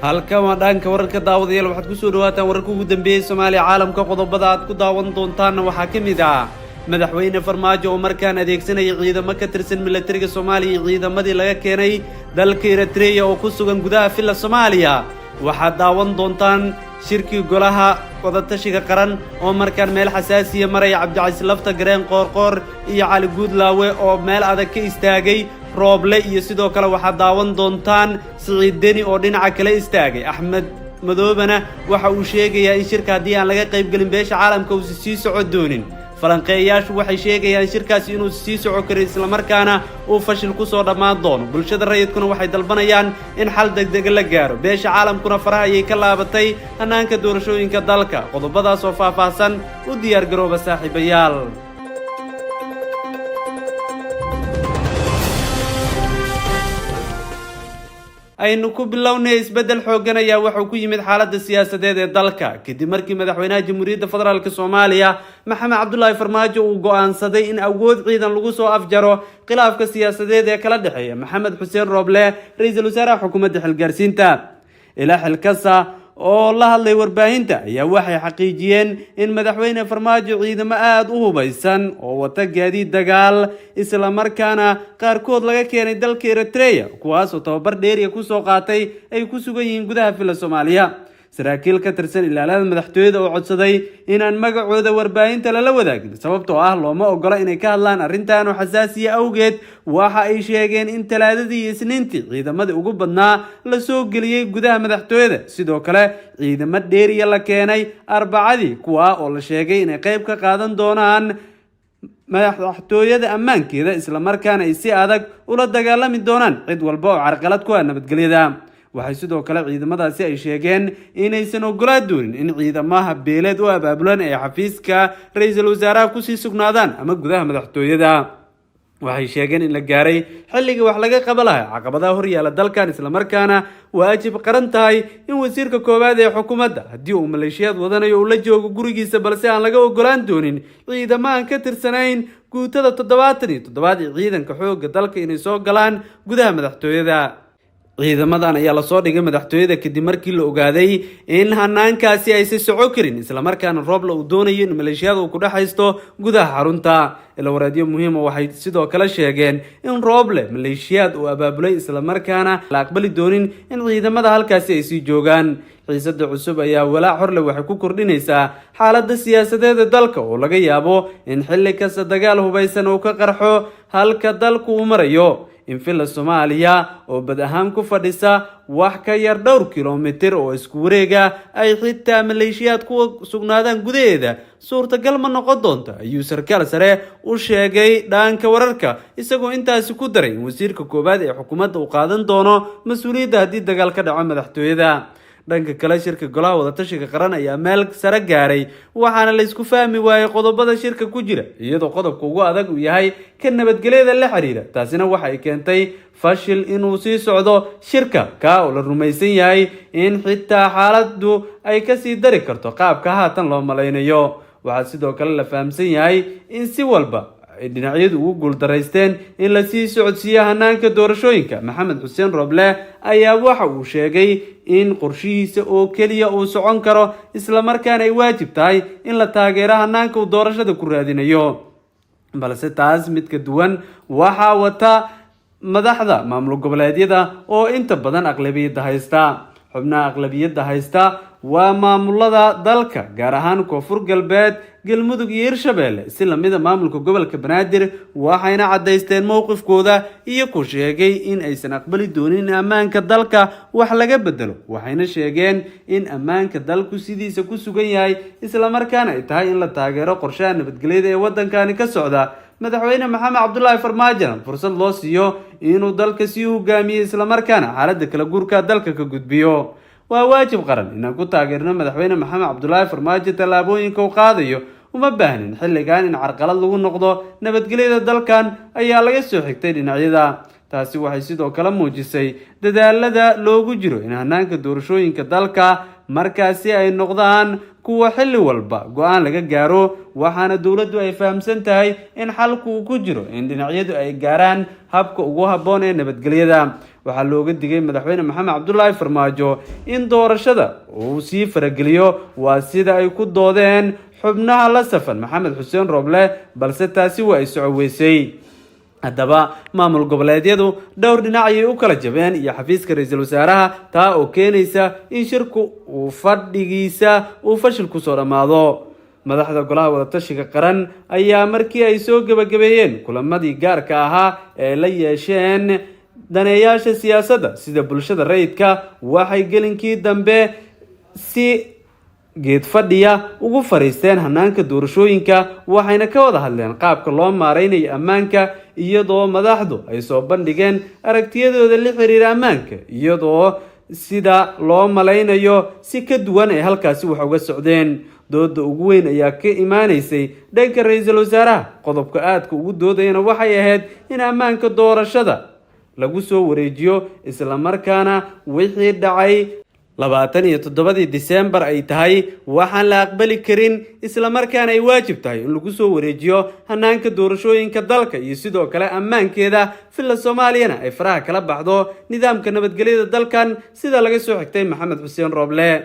halka waa dhanka wararka daawadayaal waxaad ku soo dhawaataan wararka ugu dambeeyay Soomaaliya caalamka qodobada aad ku daawan doontaan waxaa kamid ah madaxweyne Farmaajo oo markaan adeegsanaya ciidamo ka tirsan militariga Soomaaliya ciidamadii laga keenay dalka Eritrea oo ku sugan gudaha filla Soomaaliya waxaad daawan doontaan shirkii golaha wadatashiga qaran oo markaan meel xasaasiya maray Cabdicasiis Lafta Gareen Qoorqoor iyo Cali Guudlaawe oo meel adag ka istaagay rooble iyo sidoo kale waxaad daawan doontaan Siciid Deni oo dhinaca kale istaagay Axmed Madoobana waxa uu sheegayaa in shirka haddii aan laga qayb galin beesha caalamka uu sii socod doonin falanqeeyaashu waxay sheegayaan shirkaasi inuu sii socon karo isla markaana uu fashil ku soo dhamaan doono bulshada rayidkuna waxay dalbanayaan in xal degdeg la gaaro beesha caalamkuna faraha ayay ka laabatay hanaanka doorashooyinka dalka qodobadaas oo faahfaahsan u diyaar garooba saaxiibayaal aynu ku bilownay isbedel xoogan ayaa wuxuu ku yimid xaaladda siyaasadeed ee dalka kadib markii madaxweynaha Jamhuuriyadda Federaalka Soomaaliya Maxamed Cabdullaahi Farmaajo uu go'aansaday in awood ciidan lagu soo afjaro khilaafka siyaasadeed ee kala dhaxeeya Maxamed Xuseen Rooble ra'iisul wasaaraha xukuumadda xilgaarsiinta ilaa xilkasa oo la hadlay warbaahinta ayaa waxay xaqiijiyeen in madaxweyne Farmaajo ciidamo aad u hubaysan oo wata gaadiid dagaal isla markaana qaarkood laga keenay dalka Eritrea kuwaas oo tababar dheeri ku soo qaatay ay ku sugan yihiin gudaha filla Soomaaliya saraakiil ka tirsan ilaalada madaxtooyada oo codsaday inaan magacooda warbaahinta la wadaagin sababtoo ah looma ogola inay ka hadlaan arrintan oo xasaasiya awgeed waxa ay sheegeen in talaadadii isniintii ciidamadii ugu badnaa la soo geliyay gudaha madaxtooyada sidoo kale ciidamo dheeriya la keenay arbacadii kuwa oo la sheegay inay qayb ka qaadan doonaan madaxtooyada ammaankeeda isla markaana ay si adag ula dagaalami doonaan cid walba oo carqalad ku ah nabadgelyada waxay sidoo kale ciidamadaasi ay sheegeen inaysan ogolaa doonin in ciidamaha beeleed u abaabulan ee xafiiska ra'iisul wasaaraha ku sii sugnaadaan ama gudaha madaxtooyada waxay sheegeen in la gaaray xilliga wax laga qaban lahaa caqabadaha hor yaala dalkan isla markaana waajib qaran tahay in wasiirka koowaad ee xukuumadda haddii uu maleeshiyad wadanayo uu la joogo gurigiisa balse aan laga ogolaan doonin ciidamo aan ka tirsanayn guutada 77 ee ciidanka xoogga dalka inay soo galaan gudaha madaxtooyada ciidamadan ayaa la soo dhigay madaxtooyada kadib markii la ogaaday in hanaankaasi ay si soco karin isla markaana Rooble uu doonayo in maleeshiyada uu ku dhaxaysto gudaha xarunta ila waraadiyo muhiim ah waxay sidoo kale sheegeen in Rooble maleeshiyad uu abaabulay isla markaana la aqbali doonin in ciidamada halkaasi ay sii joogaan xiisada cusub ayaa walaac horle waxay ku kordhinaysaa xaaladda siyaasadeed ee dalka oo laga yaabo in xilli kasta dagaal hubaysan uu ka qarxo halka dalku uu marayo in filla Soomaaliya oo bad ahaan ku fadhisa wax ka yar dhowr kiiloomitir oo isku wareega ay xitaa maleeshiyad ku sugnaadaan gudaheeda suurtagal ma noqon doonta ayuu sarkaal sare u sheegay dhanka wararka isagoo intaasi ku daray in wasiirka koowaad ee xukuumadda uu qaadan doono mas'uuliyadda haddii dagaal ka dhaco madaxtooyada dhanka kale shirka golaha wadatashiga qaran ayaa meel sare gaaray waxaana la isku fahmi waayay qodobada shirka ku jira iyadoo qodobka ugu adag uu yahay ka nabadgelyada la xiriira taasina waxa ay keentay fashil inuu sii socdo shirka ka oo la rumaysan yahay in xitaa xaaladdu ay ka sii dari karto qaabka haatan loo malaynayo waxaa sidoo kale la fahamsan yahay in si walba ay dhinacyadu ugu guuldareysteen in la sii socodsiiyo hanaanka doorashooyinka Maxamed Xuseen Rooble ayaa waxa uu sheegay in qorshihiisa oo kaliya uu socon karo isla markaana ay waajib tahay in la taageero hanaanka uu doorashada ku raadinayo balse taas mid ka duwan waxa wata madaxda maamul goboleedyada oo inta badan aqlabiyadda haysta xubnaha aqlabiyadda haysta waa maamulada dalka gaar ahaan Koonfur Galbeed Galmudug iyo Hirshabelle si lamida maamulka gobolka Banaadir waxayna cadeysteen mowqifkooda iyo ku sheegay in aysan aqbali doonin ammaanka dalka wax laga bedelo waxayna sheegeen in ammaanka dalku sidiisa ku sugan yahay isla markaana ay tahay in la taageero qorshaha nabadgelyada ee wadankani ka socda madaxweyne Maxamed Cabdullaahi Farmaajo fursad loo siiyo inuu dalka sii hogaamiyo isla markaana xaaladda kala guurka dalka ka gudbiyo waa waajib qaran inaan ku taageerno madaxweyne Maxamed Cabdullaahi Farmaajo talaabooyinka uu qaadayo uma baahnin xilligan in carqalad lagu noqdo nabadgelyada dalkan ayaa laga soo xigtay dhinacyada taasi waxay sidoo kale muujisay dadaalada loogu jiro in hanaanka doorashooyinka dalka markaasi ay noqdaan kuwa xilli walba go'aan laga gaaro waxaana dawladdu ay fahamsan tahay in xalku ku jiro in dhinacyadu ay gaaraan habka ugu habboon ee nabadgelyada waxaa looga digay madaxweyne maxamed cabdulaahi farmaajo in doorashada uu sii farageliyo. waa sida ay ku doodeen xubnaha la safan maxamed xuseen rooble, balse taasi waa ay soco weysay. haddaba maamul goboleedyadu dhowr dhinac ayay u kala jabeen iyo xafiiska ra-iisul wasaaraha, taa oo keenaysa in shirku uu fadhigiisa uu fashil kusoo dhammaado. madaxda golaha wadatashiga qaran ayaa markii ay soo gebagabeeyeen kulamadii gaarka ahaa ee la yeesheen daneeyaasha siyaasadda sida bulshada rayidka, waxay gelinkii dambe si geed fadhiya ugu fariisteen hanaanka doorashooyinka, waxayna ka wada hadleen qaabka loo maareynayo ammaanka, iyadoo madaxdu ay soo bandhigeen aragtiyadooda la xiriira ammaanka, iyadoo sida loo malaynayo si ka duwan ay halkaasi wax uga socdeen. dooda ugu weyn ayaa ka imaaneysay dhanka ra-iisul wasaaraha. qodobka aadka ugu doodayana waxay ahayd in ammaanka doorashada lagu soo wareejiyo, isla markaana wixii dhacay 27 Diseembar ay tahay waxaan la aqbali karin, isla markaana ay waajib tahay in lagu soo wareejiyo hanaanka doorashooyinka dalka iyo sidoo kale ammaankeeda. filla Soomaaliyana ay faraha kala baxdo nidaamka nabadgelyada dalkan, sida laga soo xigtay maxamed xuseen rooble.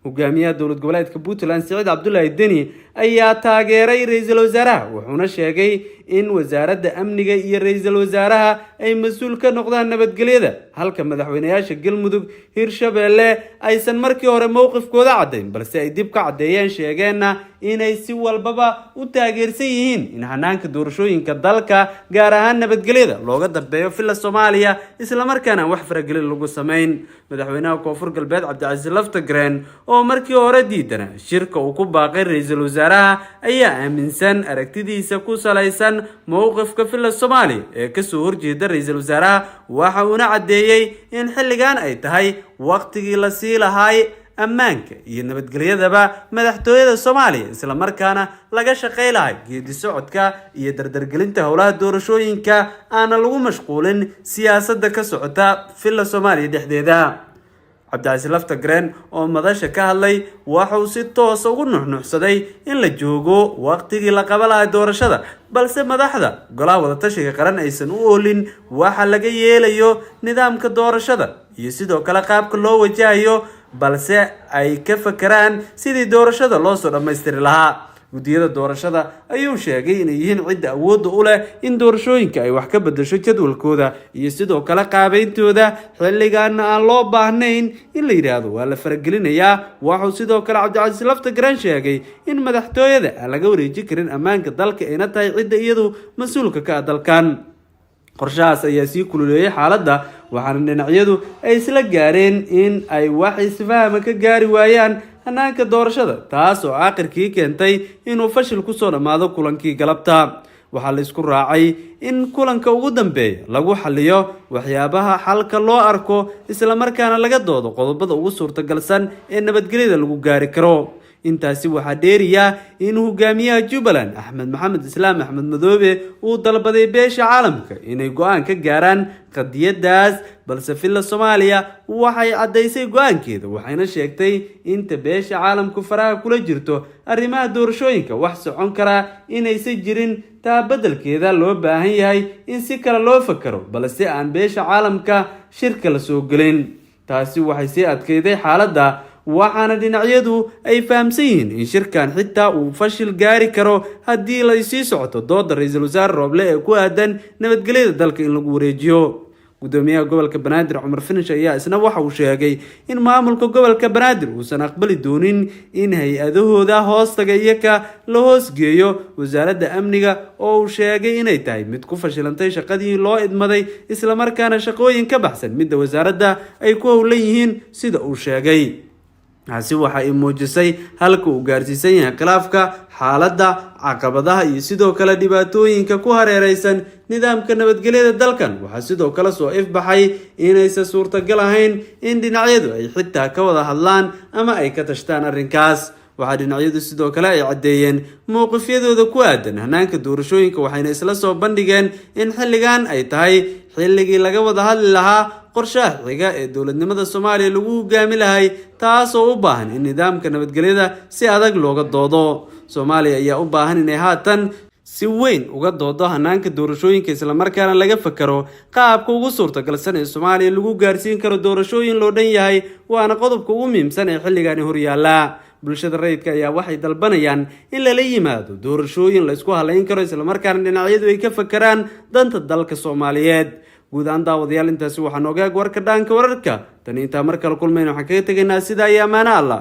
hogaamiyaha dowlad goboleedka Puntland Siciid Cabdullaahi Deni ayaa taageeray ra-iisul wasaaraha, wuxuuna sheegay in wasaaradda amniga iyo ra-iisul wasaaraha ay mas'uul ka noqdaan nabadgelyada, halka madaxweynayaasha Galmudug, Hirshabelle aysan markii hore mowqifkooda caddayn, balse ay dib ka caddeeyeen, sheegeenna inay si walbaba u taageersan yihiin in hanaanka doorashooyinka dalka gaar ahaan nabadgelyada looga dambeeyo filla Soomaaliya, isla markaana wax faragelin lagu sameyn. madaxweynaha Koonfur Galbeed Cabdicasiis Laftagreen oo markii hore diidana shirka uu ku baaqay ra-iisul wasaaraha ayaa aaminsan aragtidiisa ku salaysan mowqifka filla Soomaaliya ee ka soo horjeeda ra-iisul wasaaraha, waxa uuna cadeeyay in xilligan ay tahay waqtigii la sii lahaay ammaanka iyo nabadgelyadaba madaxtooyada Soomaaliya, isla markaana laga shaqeynayo geedi socodka iyo dardargelinta howlaha doorashooyinka aan lagu mashquulin siyaasadda ka socota filla Soomaaliya dhexdeeda. Cabdicasiis Laftagreen oo madasha ka hadlay waxa uu si toos ugu nuxnuxsaday in la joogo waqtigii la qaban lahaa doorashada, balse madaxda golaha wadatashiga qaran aysan u oolin waxa laga yeelayo nidaamka doorashada iyo sidoo kale qaabka loo wajahayo, balse ay ka fakaraan sidii doorashada loo soo dhammaystiri lahaa. guddiyada doorashada ayuu sheegay inay yihiin cidda awoodda u leh in doorashooyinka ay wax ka bedesho jadwalkooda iyo sidoo kale qaabeyntooda, xilligaana aan loo baahnayn in la yidhaahdo waa la faragelinayaa. waxuu sidoo kale Cabdicasiis Laftagreen sheegay in madaxtooyada aan laga wareejin karin ammaanka dalka, ayna tahay cidda iyadu mas-uulka ka ah dalkan. qorshahaas ayaa sii kululeeyay xaaladda, waxaana dhinacyadu ay isla gaareen in ay wax isfahama ka gaari waayaan hanaanka doorashada, taas oo aakhirkii keentay inuu fashil kusoo dhammaado kulankii galabta. waxaa la isku raacay in kulanka ugu dambeeya lagu xaliyo waxyaabaha xalka loo arko, isla markaana laga doodo qodobada ugu suurtagalsan ee nabadgelyada lagu gaari karo. intaasi waxaa dheeriya in hogaamiyaha Jubbaland Axmed Maxamed Islaam Axmed Madoobe uu dalbaday beesha caalamka inay go'aan ka gaaraan qadiyadaas, balse filla Soomaaliya waxay cadeysay go'aankeeda, waxayna sheegtay inta beesha caalamku faraha kula jirto arrimaha doorashooyinka wax socon kara inaysan jirin. taa beddelkeeda loo baahan yahay in si kale loo fakaro, balse aan beesha caalamka shirka la soo gelin. taasi waxay sii adkayday xaaladda, waxaana dhinacyadu ay fahamsan yihiin in shirkan xitaa uu fashil gaari karo haddii la sii socoto dooda ra-iisul wasaare Rooble ee ku aadan nabadgelyada dalka in lagu wareejiyo. gudoomiyaha gobolka Banaadir Cumar Finish ayaa isna waxa uu sheegay in maamulka gobolka Banaadir uusan aqbali doonin in hay-adahooda hoostaga iyaga la hoosgeeyo wasaaradda amniga, oo uu sheegay inay tahay mid ku fashilantay shaqadii loo idmaday, isla markaana shaqooyin ka baxsan midda wasaaradda ay ku howlan yihiin sida uu sheegay. taasi waxa ay muujisay halka uu gaarsiisan yahay khilaafka, xaaladda, caqabadaha iyo sidoo kale dhibaatooyinka ku hareeraysan nidaamka nabadgelyada dalkan. waxaa sidoo kale soo ifbaxay inaysan suurtagal ahayn in dhinacyadu ay xitaa ka wada hadlaan ama ay ka tashtaan arrinkaas. waxaa dhinacyadu sidoo kale ay caddeeyeen mowqifyadooda ku aadan hanaanka doorashooyinka, waxayna isla soo bandhigeen in xilligan ay tahay xilligii laga wada hadli lahaa qorshaha xiga ee dowladnimada Soomaaliya lagu hogaami lahay, taas oo u baahan in nidaamka nabadgelyada si adag looga doodo. Soomaaliya ayaa u baahan inay haatan si weyn uga doodo hanaanka doorashooyinka isla markaana laga fakaro qaabka ugu suurtagalsan ee Soomaaliya lagu gaarsiin karo doorashooyin loo dhan yahay waana qodobka ugu muhiimsan ee xilligan horyaala. bulshada rayidka ayaa waxay dalbanayaan in lala yimaado doorashooyin la isku halayn karo isla markaana dhinacyadu ay ka fakaraan danta dalka Soomaaliyeed. guud ahaan daawadayaal intaasi waxaan ogaag warka dhaanka wararka tan inta mar kale kulmayno waxaan kaga tegaynaa sida ay amaana Allah.